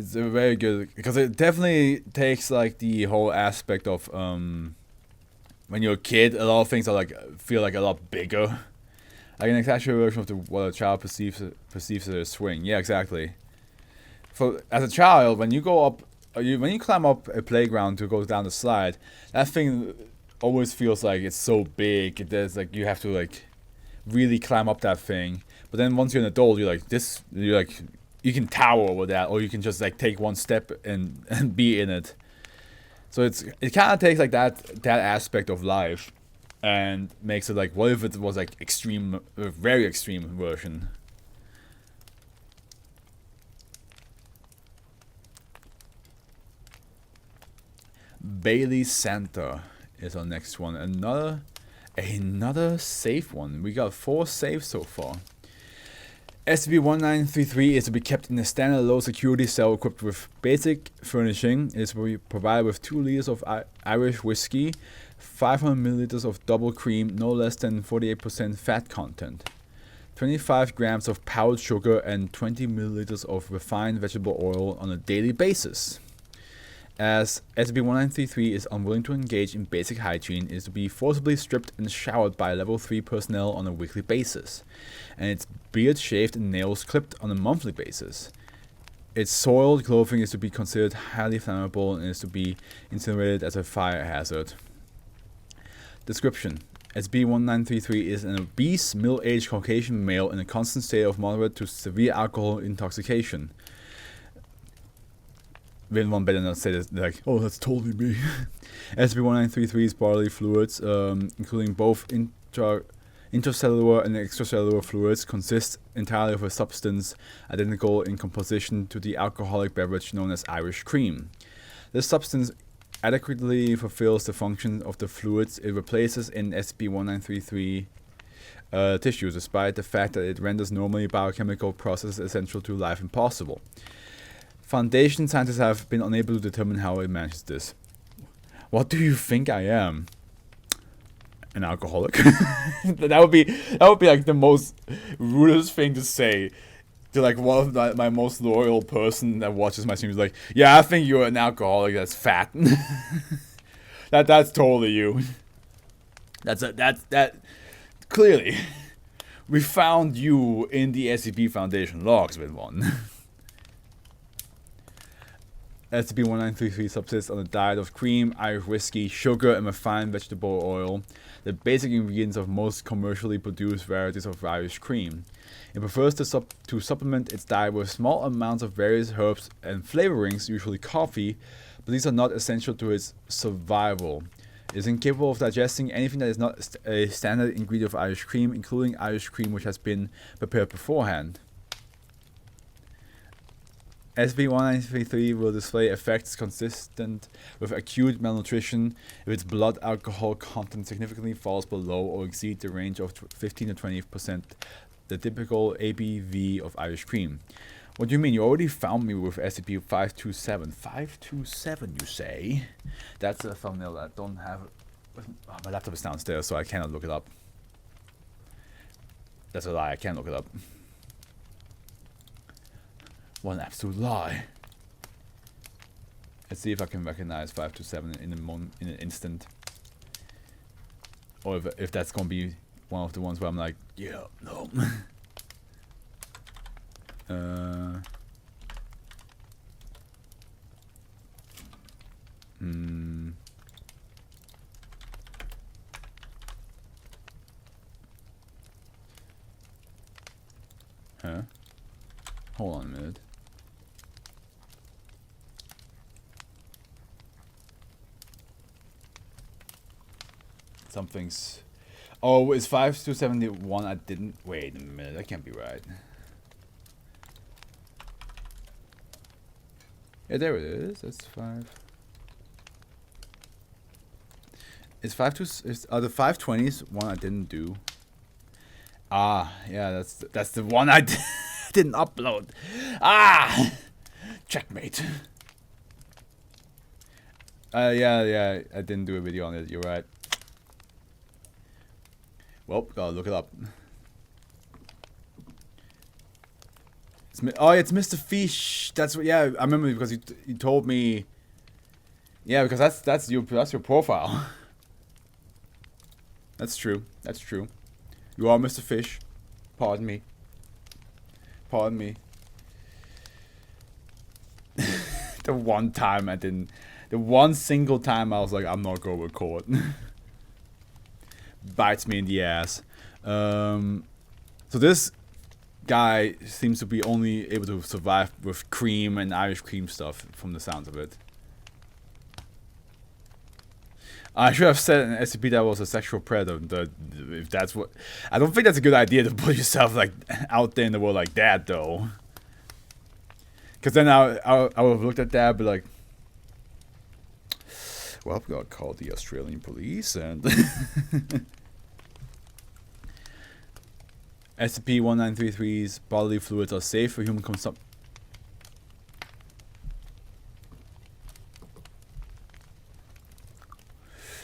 It's a very good, because it definitely takes like the whole aspect of when you're a kid, a lot of things are like feel like a lot bigger. Like an exaggerated version of what a child perceives as a swing. Yeah, exactly. For as a child, when you go up, when you climb up a playground to go down the slide, that thing always feels like it's so big. There's like you have to like really climb up that thing. But then once you're an adult, you're like this. You're like you can tower over that, or you can just like take one step and be in it. So it kind of takes like that aspect of life, and makes it like, what if it was like extreme, a very extreme version. Bailey Santa is our next one. Another safe one. We got 4 saves so far. SCP-1933 is to be kept in a standard low security cell equipped with basic furnishing. It is to be provided with 2 liters of Irish whiskey, 500 milliliters of double cream, no less than 48% fat content, 25 grams of powdered sugar, and 20 milliliters of refined vegetable oil on a daily basis. As SCP-1933 is unwilling to engage in basic hygiene, it is to be forcibly stripped and showered by Level 3 personnel on a weekly basis, and its beard shaved and nails clipped on a monthly basis. Its soiled clothing is to be considered highly flammable and is to be incinerated as a fire hazard. Description: SCP-1933 is an obese, middle-aged Caucasian male in a constant state of moderate to severe alcohol intoxication. One better not say this, like, oh, that's totally me. SCP-1933's bodily fluids, including both intracellular and extracellular fluids, consist entirely of a substance identical in composition to the alcoholic beverage known as Irish cream. This substance adequately fulfills the function of the fluids it replaces in SCP-1933 tissues, despite the fact that it renders normally biochemical processes essential to life impossible. Foundation scientists have been unable to determine how it manages this. What do you think I am? An alcoholic? that would be like the most rudest thing to say to like one of my most loyal person that watches my streams. Like, yeah, I think you're an alcoholic that's fat. That's totally you. That clearly we found you in the SCP Foundation logs with one. SCP-1933 subsists on a diet of cream, Irish whiskey, sugar, and refined vegetable oil, the basic ingredients of most commercially produced varieties of Irish cream. It prefers to supplement its diet with small amounts of various herbs and flavorings, usually coffee, but these are not essential to its survival. It is incapable of digesting anything that is not a standard ingredient of Irish cream, including Irish cream which has been prepared beforehand. SCP-1933 will display effects consistent with acute malnutrition if its blood alcohol content significantly falls below or exceeds the range of 15 to 20%, the typical ABV of Irish cream. What do you mean? You already found me with SCP-527. 527, you say? That's a thumbnail that I don't have. Oh, my laptop is downstairs, so I cannot look it up. That's a lie, I can't look it up. One absolute lie. Let's see if I can recognize 527 in an instant, or if that's gonna be one of the ones where I'm like, yeah, no. Huh? Hold on a minute. Something's... Oh, it's 571. I didn't... Wait a minute. That can't be right. Yeah, there it is. That's 5. It's 5 to... the 520s one I didn't do. Ah, yeah, that's the one I didn't upload. Ah! Checkmate. Yeah, I didn't do a video on it. You're right. Well, gotta look it up. it's Mr. Fish. That's what. Yeah, I remember because you told me. Yeah, because that's your profile. That's true. That's true. You are Mr. Fish. Pardon me. Pardon me. The one time I didn't. The one single time I was like, I'm not gonna record. Bites me in the ass. So this guy seems to be only able to survive with cream and Irish cream stuff, from the sounds of it. I should have said in SCP that was a sexual predator. If that's what, I don't think that's a good idea to put yourself like out there in the world like that, though. Because then I would have looked at that, but like, well, we gotta call the Australian police and. SCP-1933's bodily fluids are safe for human consumption.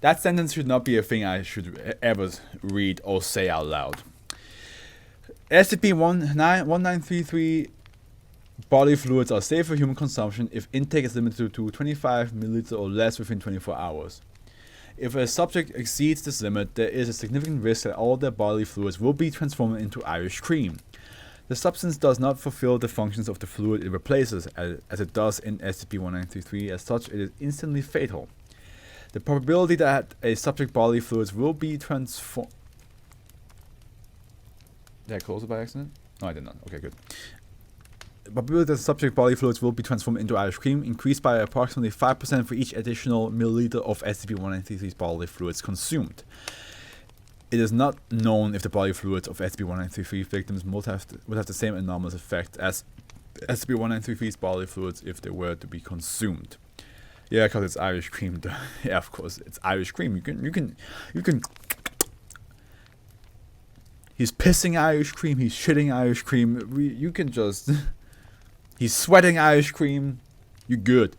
That sentence should not be a thing I should ever read or say out loud. SCP-1933 bodily fluids are safe for human consumption if intake is limited to 25 milliliters or less within 24 hours. If a subject exceeds this limit, there is a significant risk that all their bodily fluids will be transformed into Irish cream. The substance does not fulfill the functions of the fluid it replaces, as it does in SCP-1933. As such, it is instantly fatal. The probability that a subject bodily fluids will be transformed... Did I close it by accident? No, I did not. Okay, good. The probability that the subject bodily fluids will be transformed into Irish cream increased by approximately 5% for each additional milliliter of SCP-1933's bodily fluids consumed. It is not known if the bodily fluids of SCP-1933 victims would have the same anomalous effect as SCP-1933's bodily fluids if they were to be consumed. Yeah, because it's Irish cream. Yeah, of course, it's Irish cream. You can. He's pissing Irish cream. He's shitting Irish cream. You can just. He's sweating Irish cream. You're good.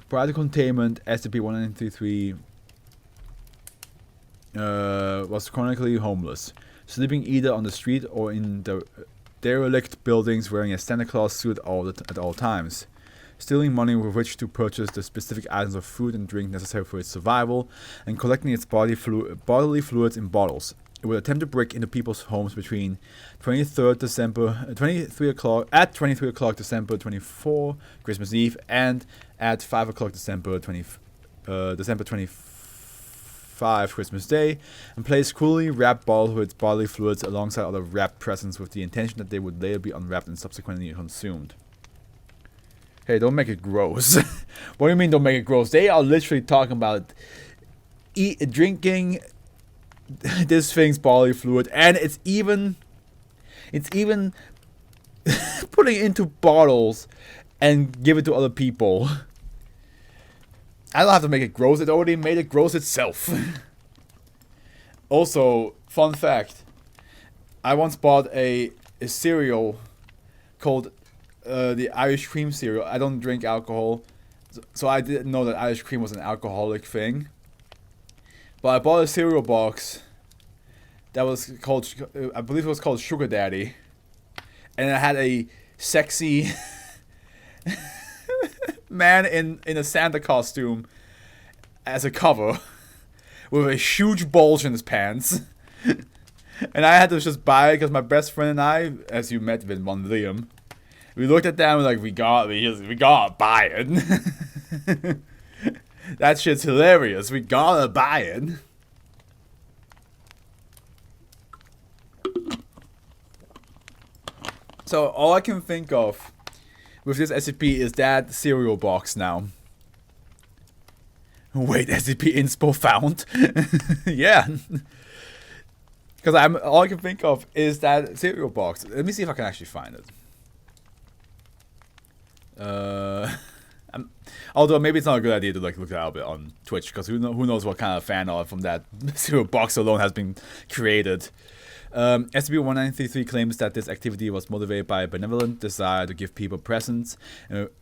Prior to containment, SCP-1933 was chronically homeless, sleeping either on the street or in the derelict buildings, wearing a Santa Claus suit at all times, stealing money with which to purchase the specific items of food and drink necessary for its survival, and collecting its bodily fluids in bottles. It would attempt to break into people's homes between 23 o'clock December 24, Christmas Eve, and at 5 o'clock December 25, Christmas Day, and place cruelly wrapped bottles with its bodily fluids alongside other wrapped presents with the intention that they would later be unwrapped and subsequently consumed. Hey, don't make it gross. What do you mean don't make it gross? They are literally talking about drinking this thing's bodily fluid, and it's even putting it into bottles and give it to other people. I don't have to make it gross. It already made it gross itself. Also, fun fact. I once bought a cereal called the Irish cream cereal. I don't drink alcohol, so I didn't know that Irish cream was an alcoholic thing. But I bought a cereal box that was called, I believe it was called Sugar Daddy. And it had a sexy man in a Santa costume as a cover with a huge bulge in his pants. And I had to just buy it because my best friend and I, as you met with one Liam, we looked at that and we're like, we gotta buy it. That shit's hilarious. We gotta buy it. So all I can think of with this SCP is that cereal box now. Wait, SCP inspo found? Yeah. Because all I can think of is that cereal box. Let me see if I can actually find it. Although maybe it's not a good idea to like look that up on Twitch, because who knows what kind of fan art from that cereal box alone has been created. SCP-1933 claims that this activity was motivated by a benevolent desire to give people presents,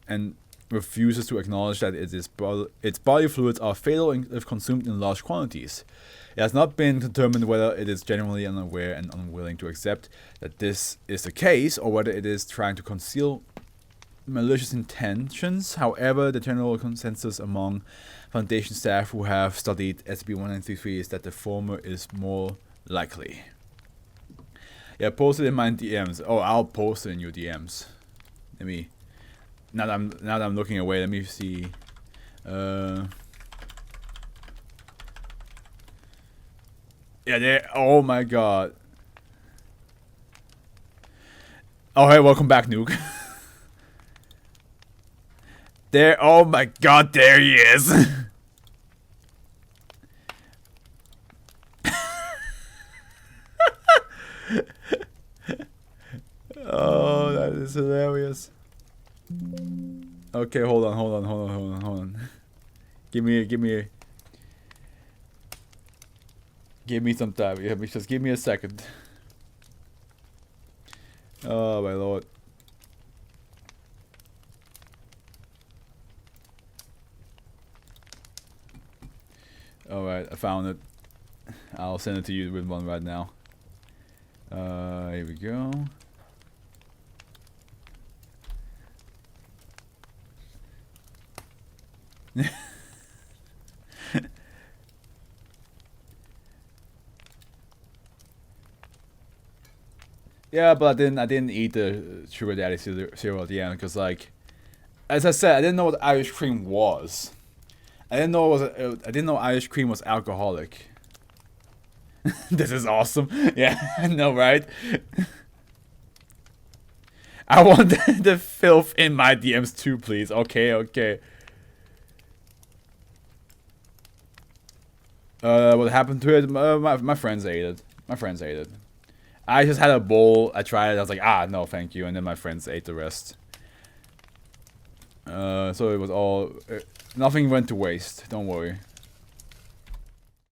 and refuses to acknowledge that its body fluids are fatal if consumed in large quantities. It has not been determined whether it is genuinely unaware and unwilling to accept that this is the case, or whether it is trying to conceal malicious intentions. However, the general consensus among Foundation staff who have studied SCP-1933 is that the former is more likely. Yeah, post it in my DMs. Oh, I'll post it in your DMs. Let me. Now that I'm looking away, let me see. Yeah, there. Oh my god. Oh, hey, welcome back, Nuke. There. Oh my god, there he is. Oh, that is hilarious. Okay, hold on. Give me some time. Yeah, just give me a second. Oh my lord. Alright, I found it. I'll send it to you with one right now. Here we go. Yeah, but I didn't eat the sugar daddy cereal at the end because, like, as I said, I didn't know what Irish cream was. I didn't know Irish cream was alcoholic. This is awesome. Yeah, I know, right? I want the filth in my DMs too, please. Okay. What happened to it? My friends ate it. I just had a bowl. I tried it. I was like, no, thank you. And then my friends ate the rest. So it was all. Nothing went to waste. Don't worry.